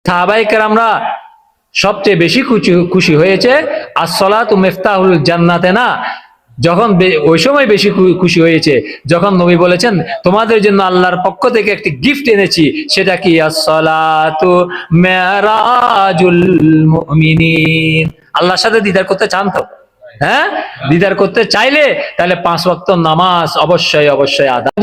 সাহাবায়ে কেরামরা সবচেয়ে বেশি খুশি হয়েছে as-সালাতু মিফতাহুল জান্নাতে, না যখন ওই সময় বেশি খুশি হয়েছে যখন নবী বলেছেন তোমাদের জন্য আল্লাহর পক্ষ থেকে একটি গিফট এনেছি, সেটা কি as-সালাতু মিরাজুল মুমিনিন। আল্লাহর সাথে দিদার করতে চান তো? হ্যাঁ, দিদার করতে চাইলে তাহলে 5 ওয়াক্ত নামাজ অবশ্যই অবশ্যই আদায়।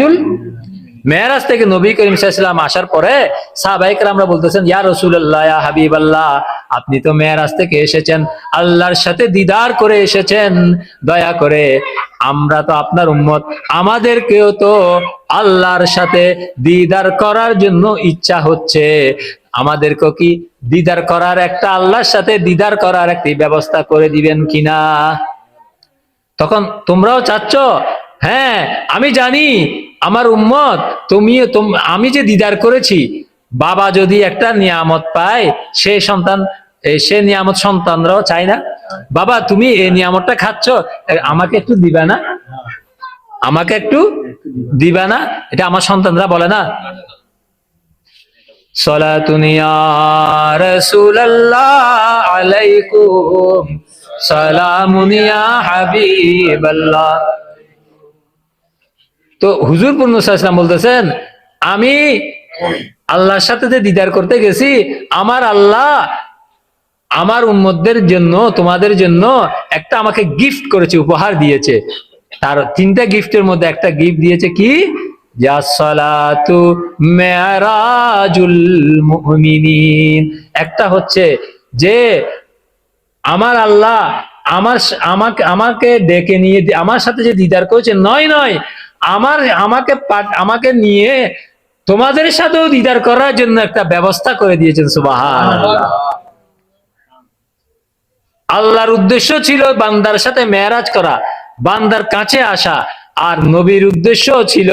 মেরাজ থেকে নবী করিম সাল্লাল্লাহু আলাইহি ওয়াসাল্লাম আসার পরে সাহাবায়ে কেরামরা বলতেছেন, ইয়া রাসূলুল্লাহ, ইয়া হাবিবাল্লাহ, আপনি তো মেরাজ থেকে এসেছেন, আল্লাহর সাথে দিদার করে এসেছেন, দয়া করে আমরা তো আপনার উম্মত, আমাদেরকেও তো আল্লাহর সাথে দিদার করার জন্য ইচ্ছা হচ্ছে, আমাদেরকেও কি দিদার করার একটা, আল্লাহর সাথে দিদার করার একটি ব্যবস্থা করে দিবেন কিনা। তখন তোমরাও চাচ্ছ, হ্যাঁ আমি জানি আমার উম্মত, আমি যে দিদার করেছি, বাবা যদি একটা নিয়ামত পায় সে নিয়ামত সন্তানরাও চায় না, বাবা তুমি এই নিয়ামতটা খাচ্ছ, আমাকে একটু দিবা না, আমাকে একটু দিবা না, এটা আমার সন্তানরা বলে না। সালাতুন ইয়া রাসূলুল্লাহ আলাইকুম সালামুন ইয়া হাবিবাল্লাহ। তো হুজুর পূর্ণ সাল্লাল্লাহু বলতেছেন, আমি আল্লাহর সাথে যে দিদার করতে গেছি, আমার আল্লাহ আমার উম্মতদের জন্য, তোমাদের জন্য একটা আমাকে গিফট করেছে, উপহার দিয়েছে। তার 3টা গিফটের মধ্যে একটা গিফট দিয়েছে কি, সালাতু মিরাজুল মুমিনিন। একটা হচ্ছে যে আমার আল্লাহ আমাকে ডেকে নিয়ে আমার সাথে যে দিদার করেছে, নয় আমাকে নিয়ে তোমাদের সাথেও দিদার করার জন্য একটা ব্যবস্থা করে দিয়েছেন। সুবহানাল্লাহ। আল্লাহর উদ্দেশ্য ছিল বান্দার সাথে মেরাজ করা, বান্দার কাছে আসা, আর নবীর উদ্দেশ্য ছিল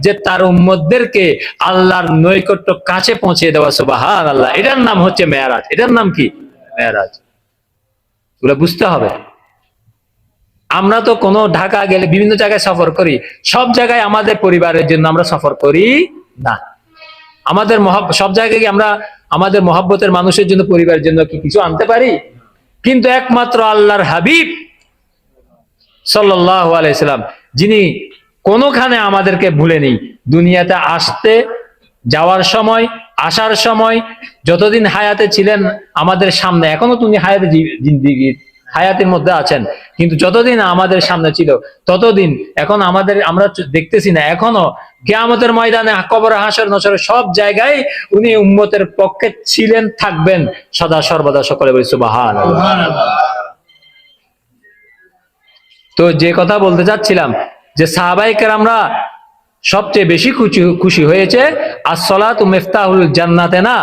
যে তার উম্মতদেরকে আল্লাহর নৈকট্য কাছে পৌঁছে দেওয়া। সুবহানাল্লাহ। এটার নাম হচ্ছে মেরাজ। এটার নাম কি? মেরাজ। এগুলো বুঝতে হবে। আমরা তো কোনো ঢাকা গেলে বিভিন্ন জায়গায় সফর করি, সব জায়গায় আমাদের পরিবারের জন্য আমরা সফর করি না। আমাদের সব জায়গায় আমরা আমাদের মহব্বতের মানুষের জন্য, পরিবারের জন্য কি কিছু আনতে পারি? কিন্তু একমাত্র আল্লাহর হাবিব সাল্লাল্লাহু আলাইহি সাল্লাম, যিনি কোনোখানে আমাদেরকে ভুলেনি, দুনিয়াতে আসতে যাওয়ার সময়, আসার সময়, যতদিন হায়াতে ছিলেন আমাদের সামনে, এখনো তিনি হায়াতের মধ্যে আছেন, কিন্তু যতদিন আমাদের সামনে ছিল ততদিন, এখন আমরা দেখতেছি না, এখনো কিয়ামতের ময়দানে, কবর, হাসর, নসর সব জায়গায় উনি উম্মতের পক্ষে ছিলেন, থাকবেন সদা সর্বদা। সকলে বলি সুবহানাল্লাহ। তো যে কথা বলতে চাচ্ছিলাম, যে সাহাবায়ে কেরামরা সবচেয়ে বেশি খুশি হয়েছে as-সালাতু মিফতাহুল জান্নাতে, না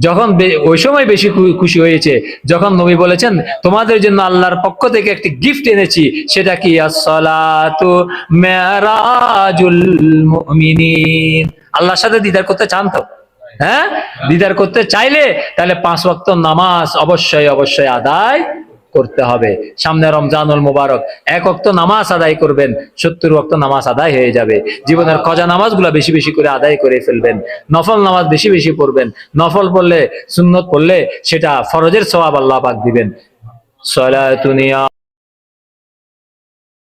যখন ওই সময় বেশি খুশি হয়েছে যখন নবী বলেছেন তোমাদের জন্য আল্লাহর পক্ষ থেকে একটি গিফট এনেছি, সেটা কি as-সালাতু মিরাজুল মুমিনিন। আল্লাহর সাথে দিদার করতে চান তো? হ্যাঁ, দিদার করতে চাইলে তাহলে 5 ওয়াক্ত নামাজ অবশ্যই অবশ্যই আদায় করতে হবে। সামনে রমজানুল মুবারক, 1 ওয়াক্ত নামাজ আদায় করবেন, 70 ওয়াক্ত নামাজ আদায় হয়ে যাবে। জীবনের কজা নামাজগুলো বেশি বেশি করে আদায় করে ফেলবেন, নফল নামাজ বেশি বেশি পড়বেন, নফল পড়লে, সুন্নত পড়লে সেটা ফরজের সওয়াব আল্লাহ পাক দিবেন। সালাতুন ইয়া